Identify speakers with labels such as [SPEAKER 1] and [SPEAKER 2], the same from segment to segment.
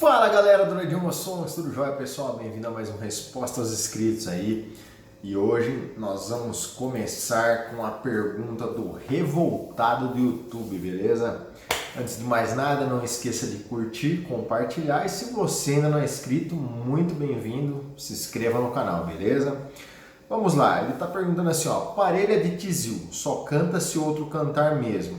[SPEAKER 1] Fala galera do Edilma Sons, tudo jóia pessoal? Bem-vindo a mais um Resposta aos Inscritos aí. E hoje nós vamos começar com a pergunta do revoltado do YouTube, beleza? Antes de mais nada, não esqueça de curtir, compartilhar e se você ainda não é inscrito, muito bem-vindo, se inscreva no canal, beleza? Vamos lá, ele está perguntando assim, ó, parelha de Tizil, só canta se o outro cantar mesmo.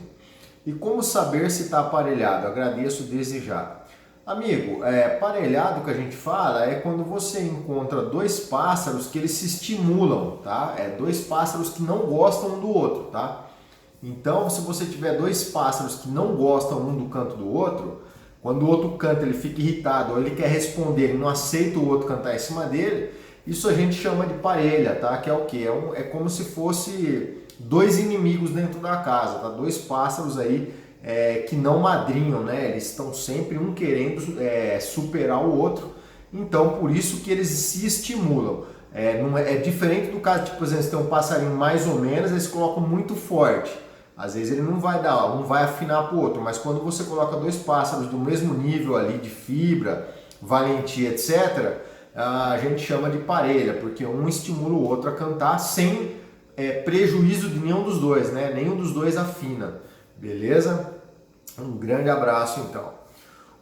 [SPEAKER 1] E como saber se está aparelhado? Agradeço desde já. Amigo, parelhado que a gente fala é quando você encontra dois pássaros que eles se estimulam, tá? Dois pássaros que não gostam um do outro, tá? Então, se você tiver dois pássaros que não gostam um do canto do outro, quando o outro canta ele fica irritado ou ele quer responder e não aceita o outro cantar em cima dele, isso a gente chama de parelha, tá? Que é o quê? É como se fosse dois inimigos dentro da casa, tá? Dois pássaros aí que não madrinham, né? Eles estão sempre um querendo superar o outro, então por isso que eles se estimulam. Não é diferente do caso, tipo, por exemplo, você tem um passarinho mais ou menos, eles colocam muito forte. Às vezes ele não vai dar, um vai afinar para o outro, mas quando você coloca dois pássaros do mesmo nível ali de fibra, valentia, etc., a gente chama de parelha, porque um estimula o outro a cantar sem prejuízo de nenhum dos dois, né? Nenhum dos dois afina, beleza? Um grande abraço então.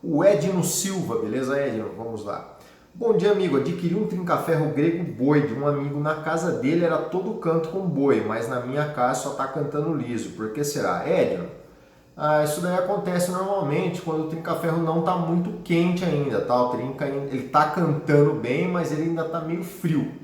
[SPEAKER 1] O Edno Silva, beleza Edno? Vamos lá. Bom dia amigo, adquiri um trinca-ferro grego boi de um amigo na casa dele, era todo canto com boi, mas na minha casa só tá cantando liso, por que será? Edno, isso daí acontece normalmente quando o trinca-ferro não tá muito quente ainda, tá? O trinca ele tá cantando bem, mas ele ainda tá meio frio.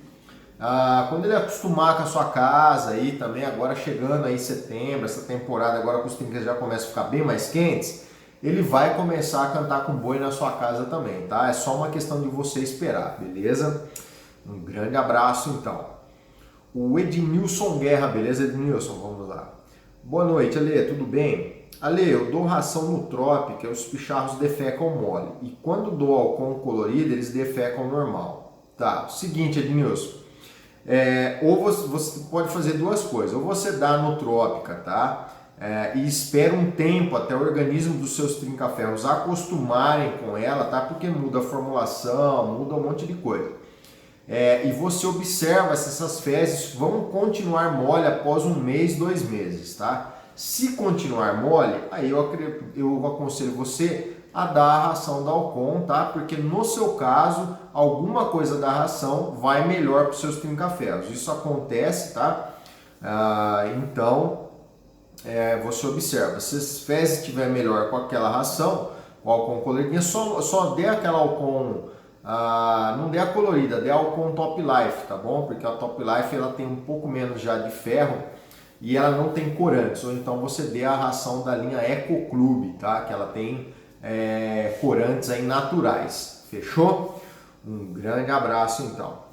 [SPEAKER 1] Quando ele acostumar com a sua casa aí também, agora chegando aí setembro, essa temporada agora que os trincas já começam a ficar bem mais quentes, ele vai começar a cantar com boi na sua casa também, tá? É só uma questão de você esperar, beleza? Um grande abraço então. O Ednilson Guerra, beleza Ednilson? Vamos lá. Boa noite, Ale, tudo bem? Ale, eu dou ração no Trop, que os picharros defecam mole, e quando dou Alcon colorido, eles defecam normal. Tá, seguinte Ednilson. Ou você pode fazer duas coisas, ou você dá no Trópica, tá? E espera um tempo até o organismo dos seus trinca-ferros acostumarem com ela, tá? Porque muda a formulação, muda um monte de coisa. E você observa se essas fezes vão continuar mole após um mês, 2 meses, tá? Se continuar mole, aí eu aconselho você a dar a ração da Alcon, tá? Porque no seu caso, alguma coisa da ração vai melhor para os seus trinca-ferros. Isso acontece, tá? Então, você observa. Se as fezes estiver melhor com aquela ração, o Alcon coloridinha, só dê aquela Alcon, não dê a colorida, dê a Alcon Top Life, tá bom? Porque a Top Life ela tem um pouco menos já de ferro e ela não tem corantes. Ou então você dê a ração da linha Eco Club, tá? Que ela tem corantes aí naturais, fechou? Um grande abraço então.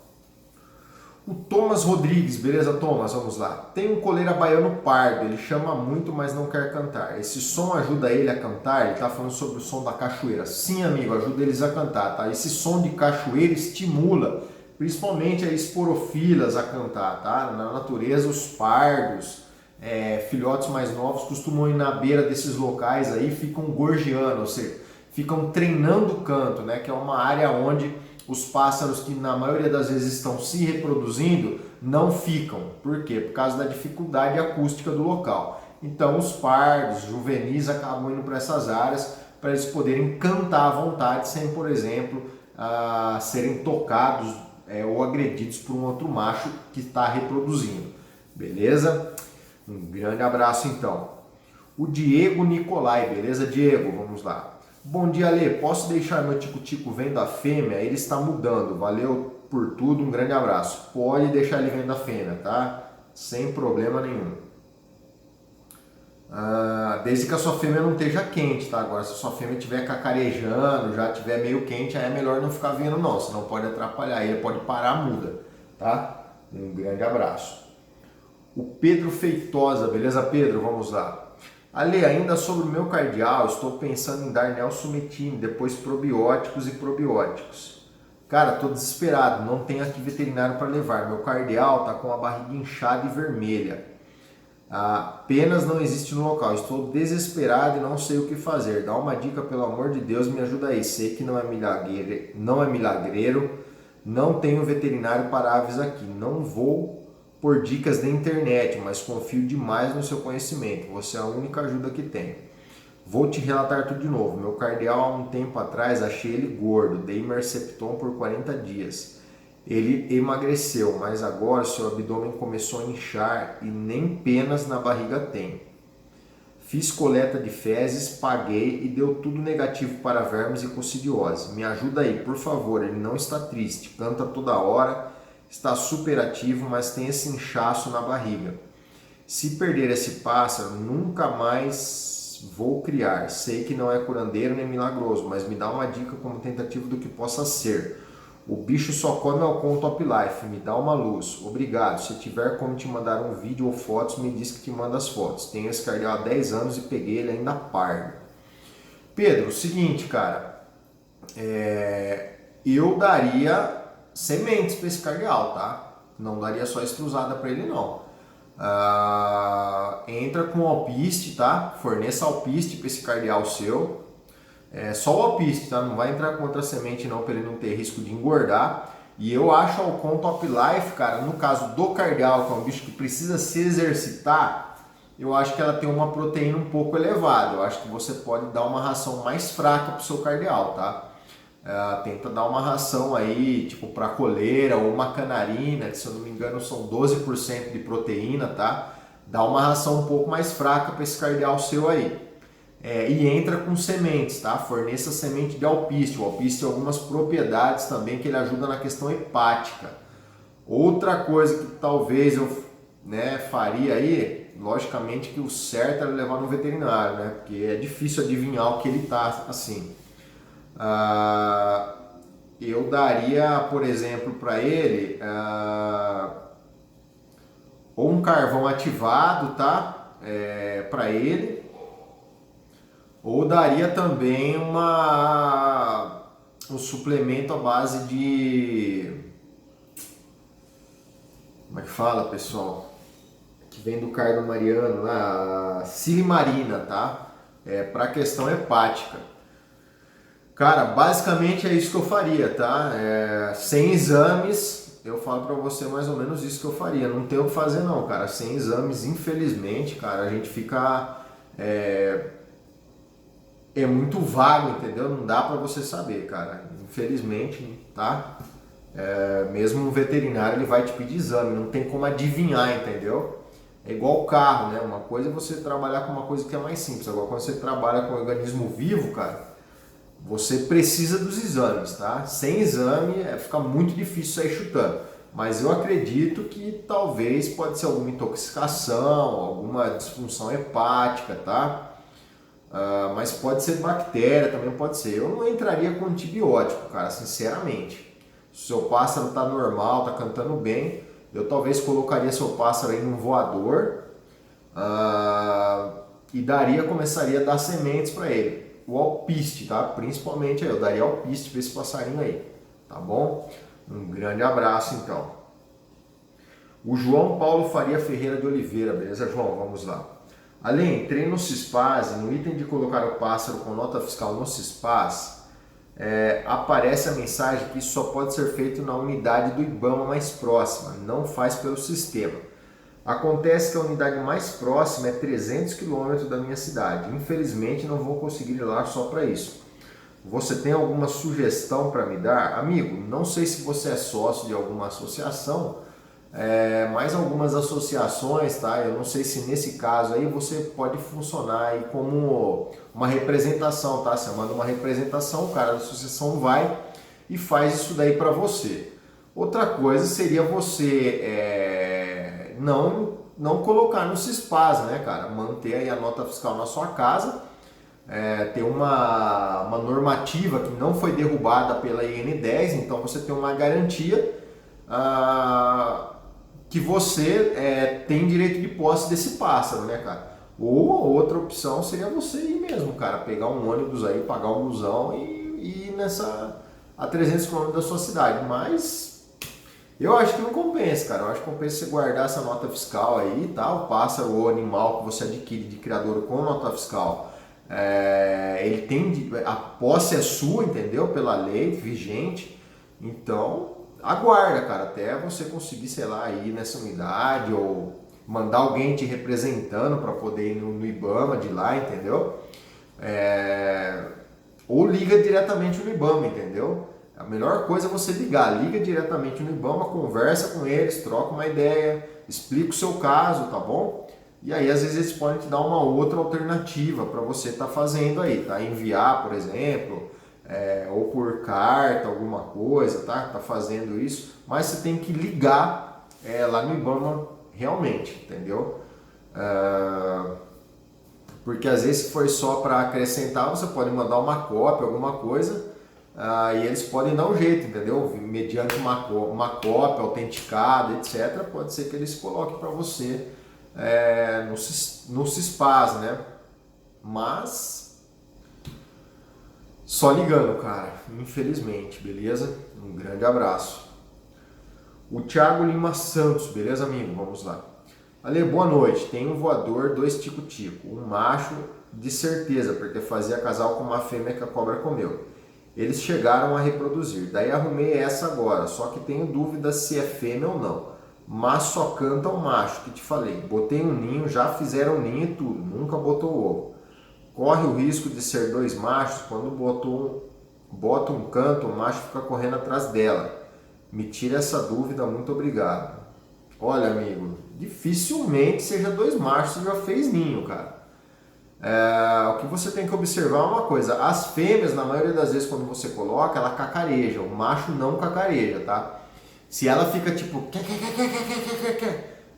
[SPEAKER 1] O Thomas Rodrigues, beleza Thomas? Vamos lá. Tem um coleira baiano pardo, ele chama muito, mas não quer cantar. Esse som ajuda ele a cantar? Ele tá falando sobre o som da cachoeira. Sim, amigo, ajuda eles a cantar, tá? Esse som de cachoeira estimula, principalmente as esporofilas a cantar, tá? Na natureza, os pardos, filhotes mais novos costumam ir na beira desses locais aí, ficam gorjeando, ou seja, ficam treinando o canto, né? Que é uma área onde os pássaros que na maioria das vezes estão se reproduzindo não ficam. Por quê? Por causa da dificuldade acústica do local. Então os pardos, juvenis acabam indo para essas áreas para eles poderem cantar à vontade sem, por exemplo, serem tocados ou agredidos por um outro macho que está reproduzindo. Beleza? Um grande abraço então. O Diego Nicolai, beleza Diego? Vamos lá. Bom dia Ale, posso deixar meu tico-tico vendo a fêmea? Ele está mudando, valeu por tudo, um grande abraço. Pode deixar ele vendo a fêmea, tá? Sem problema nenhum. Desde que a sua fêmea não esteja quente, tá? Agora se a sua fêmea estiver cacarejando, já estiver meio quente, aí é melhor não ficar vendo não, senão pode atrapalhar, ele pode parar a muda, tá? Um grande abraço. O Pedro Feitosa, beleza Pedro? Vamos lá. Ale, ainda sobre o meu cardial, estou pensando em dar Nelsumetine, depois probióticos e probióticos. Cara, estou desesperado, não tenho aqui veterinário para levar. Meu cardial está com a barriga inchada e vermelha. Apenas não existe no local. Estou desesperado e não sei o que fazer. Dá uma dica, pelo amor de Deus, me ajuda aí. Sei que não é milagreiro, não tenho veterinário para aves aqui. Não vou por dicas da internet, mas confio demais no seu conhecimento. Você é a única ajuda que tenho. Vou te relatar tudo de novo. Meu cardeal, há um tempo atrás, achei ele gordo. Dei Mercepton por 40 dias. Ele emagreceu, mas agora seu abdômen começou a inchar e nem penas na barriga tem. Fiz coleta de fezes, paguei e deu tudo negativo para vermes e coccidiose. Me ajuda aí, por favor. Ele não está triste, canta toda hora, está super ativo, mas tem esse inchaço na barriga. Se perder esse pássaro, nunca mais vou criar. Sei que não é curandeiro nem milagroso, mas me dá uma dica como tentativa do que possa ser. O bicho só come Alcon Top Life, me dá uma luz. Obrigado. Se tiver como te mandar um vídeo ou fotos, me diz que te manda as fotos. Tenho esse cardeal há 10 anos e peguei ele ainda pardo. Pedro, o seguinte, cara. Eu daria sementes para esse cardeal, tá? Não daria só estrusada para ele, não. Entra com alpiste, tá? Forneça alpiste para esse cardeal seu. Só o alpiste, tá? Não vai entrar com outra semente não, para ele não ter risco de engordar. E eu acho a Alcon Top Life, cara, no caso do cardeal, que é um bicho que precisa se exercitar, eu acho que ela tem uma proteína um pouco elevada. Eu acho que você pode dar uma ração mais fraca pro seu cardeal, tá? Tenta dar uma ração aí, tipo para coleira ou uma canarina, que se eu não me engano são 12% de proteína, tá? Dá uma ração um pouco mais fraca para esse cardeal seu aí. E entra com sementes, tá? Forneça semente de alpiste. O alpiste tem algumas propriedades também que ele ajuda na questão hepática. Outra coisa que talvez eu faria aí, logicamente que o certo é levar no veterinário, né? Porque é difícil adivinhar o que ele tá assim. Eu daria, por exemplo, para ele ou um carvão ativado, tá? Para ele. Ou daria também um suplemento à base de... Como é que fala, pessoal? Que vem do cardo mariano, lá, silimarina, tá? Para questão hepática. Cara, basicamente é isso que eu faria, tá? Sem exames, eu falo pra você mais ou menos isso que eu faria. Não tem o que fazer não, cara. Sem exames, infelizmente, cara, a gente fica... É muito vago, entendeu? Não dá pra você saber, cara. Infelizmente, tá? Mesmo um veterinário, ele vai te pedir exame. Não tem como adivinhar, entendeu? É igual o carro, né? Uma coisa é você trabalhar com uma coisa que é mais simples. Agora, quando você trabalha com um organismo vivo, cara, você precisa dos exames, tá? Sem exame, fica muito difícil sair chutando. Mas eu acredito que talvez pode ser alguma intoxicação, alguma disfunção hepática, tá? Mas pode ser bactéria, também pode ser. Eu não entraria com antibiótico, cara, sinceramente. Se o seu pássaro tá normal, tá cantando bem, eu talvez colocaria seu pássaro aí num voador e começaria a dar sementes para ele. O alpiste, tá? Principalmente aí, eu daria alpiste para esse passarinho aí, tá bom? Um grande abraço, então. O João Paulo Faria Ferreira de Oliveira, beleza, João? Vamos lá. Além, entrei no Cispaz, no item de colocar o pássaro com nota fiscal no Cispaz, aparece a mensagem que isso só pode ser feito na unidade do IBAMA mais próxima, não faz pelo sistema. Acontece que a unidade mais próxima é 300 km da minha cidade. Infelizmente não vou conseguir ir lá só para isso. Você tem alguma sugestão para me dar? Amigo, não sei se você é sócio de alguma associação, mas algumas associações, tá? Eu não sei se nesse caso aí você pode funcionar aí como uma representação, tá? Você manda uma representação, o cara da associação vai e faz isso daí para você. Outra coisa seria você não colocar no Cispaz, né, cara? Manter aí a nota fiscal na sua casa, ter uma normativa que não foi derrubada pela IN10, então você tem uma garantia que você tem direito de posse desse pássaro, né, cara? Ou a outra opção seria você ir mesmo, cara, pegar um ônibus aí, pagar um busão e ir a 300 km da sua cidade. Mas Eu acho que não compensa, cara. Eu acho que compensa você guardar essa nota fiscal aí, tá? O pássaro ou animal que você adquire de criador com nota fiscal, ele tem, a posse é sua, entendeu? Pela lei vigente. Então, aguarda, cara, até você conseguir, sei lá, ir nessa unidade ou mandar alguém te representando para poder ir no IBAMA de lá, entendeu? Ou liga diretamente no IBAMA, entendeu? A melhor coisa é você ligar, liga diretamente no IBAMA, conversa com eles, troca uma ideia, explica o seu caso, tá bom? E aí às vezes eles podem te dar uma outra alternativa para você estar fazendo aí, tá? Enviar, por exemplo, ou por carta, alguma coisa, tá? Tá fazendo isso, mas você tem que ligar lá no IBAMA realmente, entendeu? Porque às vezes se for só para acrescentar, você pode mandar uma cópia, alguma coisa, e eles podem dar um jeito, entendeu? Mediante uma cópia autenticada, etc., pode ser que eles coloquem para você no CISPAS, né? Mas só ligando, cara, infelizmente, beleza? Um grande abraço. O Thiago Lima Santos, beleza, amigo? Vamos lá. Ale, boa noite. Tem um voador, 2 tico-tico. Um macho, de certeza, porque fazia casal com uma fêmea que a cobra comeu. Eles chegaram a reproduzir. Daí arrumei essa agora, só que tenho dúvida se é fêmea ou não. Mas só canta o macho, que te falei. Botei um ninho, já fizeram ninho e tudo. Nunca botou ovo. Corre o risco de ser 2 machos. Quando bota um canto, o macho fica correndo atrás dela. Me tira essa dúvida, muito obrigado. Olha, amigo, dificilmente seja 2 machos, você já fez ninho, cara. O que você tem que observar é uma coisa, as fêmeas, na maioria das vezes, quando você coloca, ela cacareja, o macho não cacareja, tá? Se ela fica tipo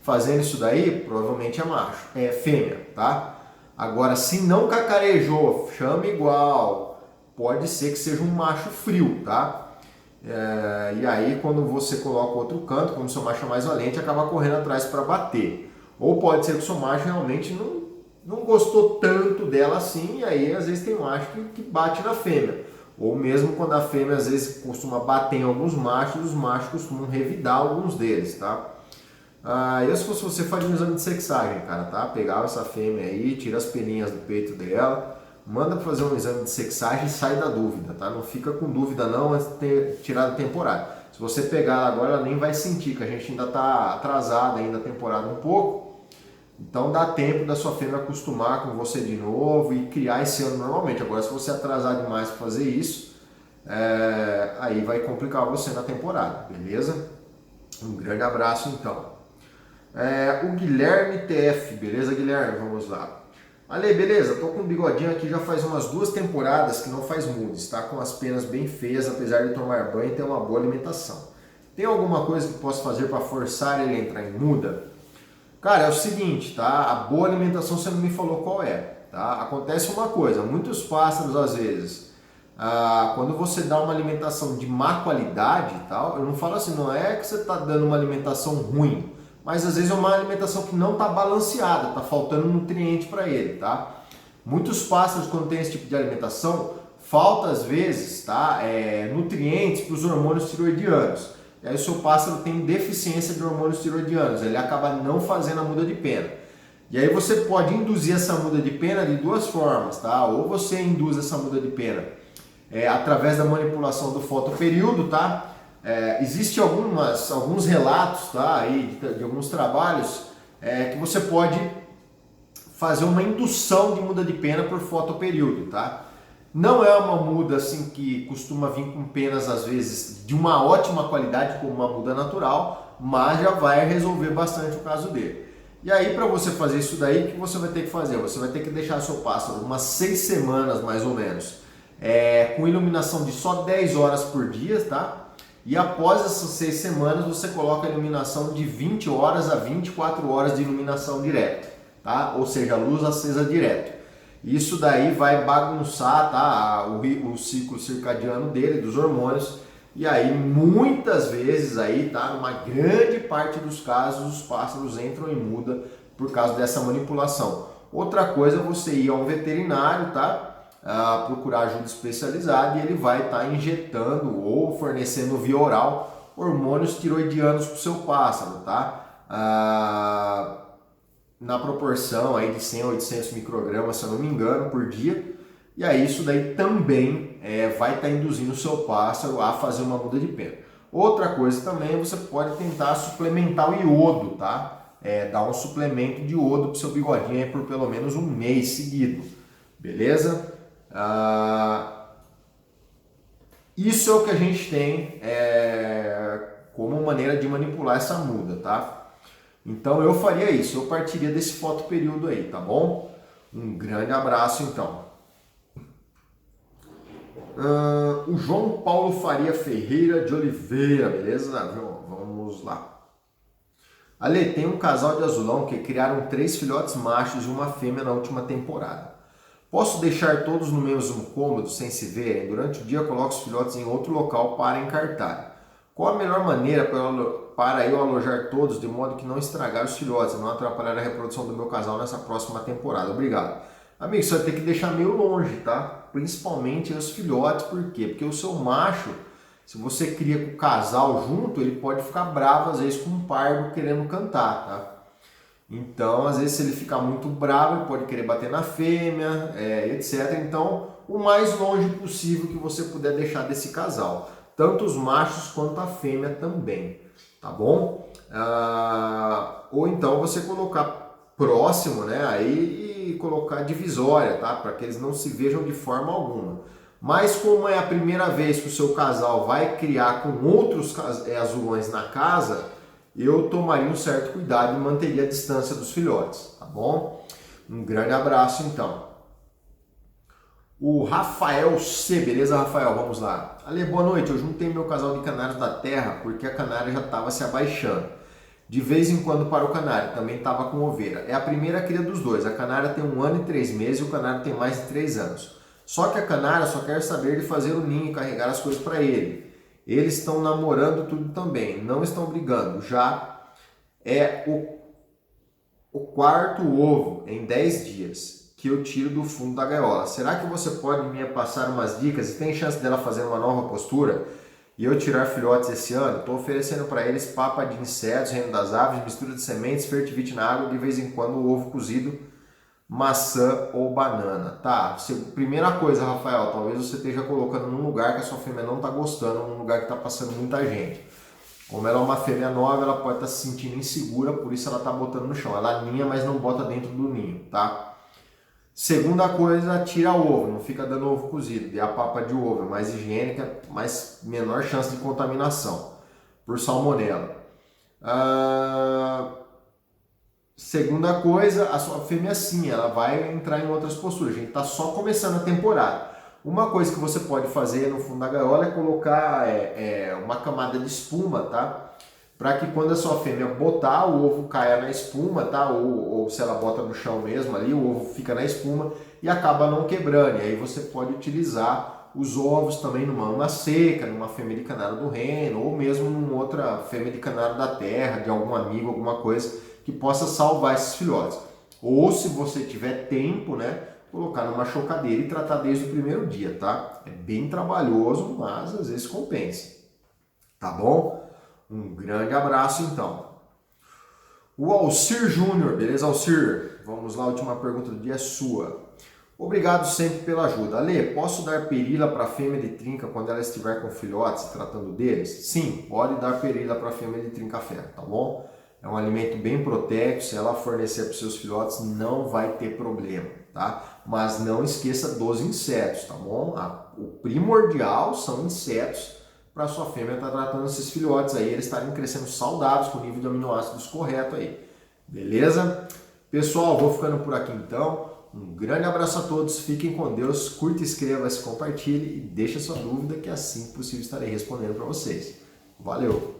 [SPEAKER 1] fazendo isso daí, provavelmente é macho, é fêmea, tá? Agora, se não cacarejou, chama igual, pode ser que seja um macho frio, tá? E aí quando você coloca outro canto, como o seu macho é mais valente, acaba correndo atrás para bater. Ou pode ser que o seu macho realmente não gostou tanto dela assim, e aí às vezes tem macho que bate na fêmea. Ou mesmo quando a fêmea às vezes costuma bater em alguns machos, os machos costumam revidar alguns deles, tá? Eu, se fosse você, faria um exame de sexagem, cara, tá? Pegava essa fêmea aí, tira as peninhas do peito dela, manda fazer um exame de sexagem e sai da dúvida, tá? Não fica com dúvida não antes de ter tirado a temporada. Se você pegar ela agora, ela nem vai sentir, que a gente ainda tá atrasado ainda a temporada um pouco. Então dá tempo da sua fêmea acostumar com você de novo e criar esse ano normalmente. Agora, se você atrasar demais para fazer isso, aí vai complicar você na temporada, beleza? Um grande abraço então. O Guilherme TF, beleza, Guilherme? Vamos lá. Ale, beleza? Tô com um bigodinho aqui já faz umas 2 temporadas que não faz mudas, tá com as penas bem feias, apesar de tomar banho e ter uma boa alimentação. Tem alguma coisa que posso fazer para forçar ele a entrar em muda? Cara, é o seguinte, tá? A boa alimentação você não me falou qual é, tá? Acontece uma coisa, muitos pássaros às vezes, quando você dá uma alimentação de má qualidade e tal, eu não falo assim, não é que você está dando uma alimentação ruim, mas às vezes é uma alimentação que não está balanceada, está faltando nutriente para ele, tá? Muitos pássaros, quando tem esse tipo de alimentação, falta às vezes, tá? Nutrientes para os hormônios tiroidianos. E aí o seu pássaro tem deficiência de hormônios tiroidianos, ele acaba não fazendo a muda de pena. E aí você pode induzir essa muda de pena de 2 formas, tá? Ou você induz essa muda de pena através da manipulação do fotoperíodo, tá? Existem alguns relatos, tá? Aí de alguns trabalhos que você pode fazer uma indução de muda de pena por fotoperíodo, tá? Não é uma muda assim que costuma vir com penas às vezes de uma ótima qualidade como uma muda natural, mas já vai resolver bastante o caso dele. E aí para você fazer isso daí, o que você vai ter que fazer? Você vai ter que deixar seu pássaro umas 6 semanas mais ou menos, com iluminação de só 10 horas por dia, tá? E após essas 6 semanas você coloca a iluminação de 20 horas a 24 horas de iluminação direta, tá? Ou seja, luz acesa direto. Isso daí vai bagunçar, tá, o ciclo circadiano dele, dos hormônios, e aí muitas vezes, aí, tá, numa grande parte dos casos, os pássaros entram em muda por causa dessa manipulação. Outra coisa é você ir a um veterinário, tá, procurar ajuda especializada e ele vai estar injetando ou fornecendo via oral hormônios tiroidianos para o seu pássaro, tá? Na proporção aí de 100 a 800 microgramas, se eu não me engano, por dia. E aí isso daí também vai estar induzindo o seu pássaro a fazer uma muda de pena. Outra coisa também, você pode tentar suplementar o iodo, tá? Dar um suplemento de iodo para o seu bigodinho aí por pelo menos um mês seguido, beleza? Isso é o que a gente tem como maneira de manipular essa muda, tá? Então eu faria isso, eu partiria desse fotoperíodo aí, tá bom? Um grande abraço então. O João Paulo Faria Ferreira de Oliveira, beleza? Vamos lá. Ale, tem um casal de azulão que criaram 3 filhotes machos e uma fêmea na última temporada. Posso deixar todos no mesmo cômodo sem se verem? Durante o dia coloco os filhotes em outro local para encartarem. Qual a melhor maneira para eu alojar todos de modo que não estragar os filhotes e não atrapalhar a reprodução do meu casal nessa próxima temporada? Obrigado. Amigo, você vai ter que deixar meio longe, tá? Principalmente os filhotes, por quê? Porque o seu macho, se você cria com o casal junto, ele pode ficar bravo às vezes com um pardo querendo cantar, tá? Então, às vezes, se ele ficar muito bravo, ele pode querer bater na fêmea, etc. Então, o mais longe possível que você puder deixar desse casal. Tanto os machos quanto a fêmea também, tá bom? Ou então você colocar próximo, né? Aí e colocar divisória, tá? Para que eles não se vejam de forma alguma. Mas como é a primeira vez que o seu casal vai criar com outros azulões na casa, eu tomaria um certo cuidado e manteria a distância dos filhotes, tá bom? Um grande abraço então. O Rafael C, beleza, Rafael? Vamos lá. Ale, boa noite. Eu juntei meu casal de canários da terra porque a canária já estava se abaixando. De vez em quando para o canário, também estava com ovelha. É a primeira cria dos dois. A canária tem 1 ano e 3 meses e o canário tem mais de 3 anos. Só que a canária só quer saber de fazer o ninho e carregar as coisas para ele. Eles estão namorando tudo também, não estão brigando. Já é o 4º ovo em 10 dias que eu tiro do fundo da gaiola. Será que você pode me passar umas dicas e tem chance dela fazer uma nova postura e eu tirar filhotes esse ano? Estou oferecendo para eles papa de insetos, reino das aves, mistura de sementes, fertivite na água, de vez em quando o ovo cozido, maçã ou banana. Tá, primeira coisa, Rafael, talvez você esteja colocando num lugar que a sua fêmea não está gostando, num lugar que está passando muita gente. Como ela é uma fêmea nova, ela pode estar se sentindo insegura, por isso ela está botando no chão. Ela aninha, mas não bota dentro do ninho, tá? Segunda coisa, tira ovo, não fica dando ovo cozido. Dê a papa de ovo, é mais higiênica, mais menor chance de contaminação por salmonela. Segunda coisa, a sua fêmea sim, ela vai entrar em outras posturas. A gente está só começando a temporada. Uma coisa que você pode fazer no fundo da gaiola é colocar uma camada de espuma, tá? Para que quando a sua fêmea botar, o ovo caia na espuma, tá? Ou se ela bota no chão mesmo ali, o ovo fica na espuma e acaba não quebrando. E aí você pode utilizar os ovos também numa ama seca, numa fêmea de canário do reino, ou mesmo numa outra fêmea de canário da terra, de algum amigo, alguma coisa que possa salvar esses filhotes. Ou se você tiver tempo, né, colocar numa chocadeira e tratar desde o primeiro dia, tá? É bem trabalhoso, mas às vezes compensa. Tá bom? Um grande abraço então. O Alcir Júnior, beleza, Alcir? Vamos lá, a última pergunta do dia é sua. Obrigado sempre pela ajuda. Ale, posso dar perila para a fêmea de trinca quando ela estiver com filhotes, tratando deles? Sim, pode dar perila para a fêmea de trinca-ferro, tá bom? É um alimento bem proteico, se ela fornecer para os seus filhotes não vai ter problema, tá? Mas não esqueça dos insetos, tá bom? O primordial são insetos para a sua fêmea estar tratando esses filhotes aí, eles estarem crescendo saudáveis com o nível de aminoácidos correto aí, beleza? Pessoal, vou ficando por aqui então. Um grande abraço a todos, fiquem com Deus, curta, inscreva-se, compartilhe e deixe a sua dúvida que assim que possível estarei respondendo para vocês. Valeu!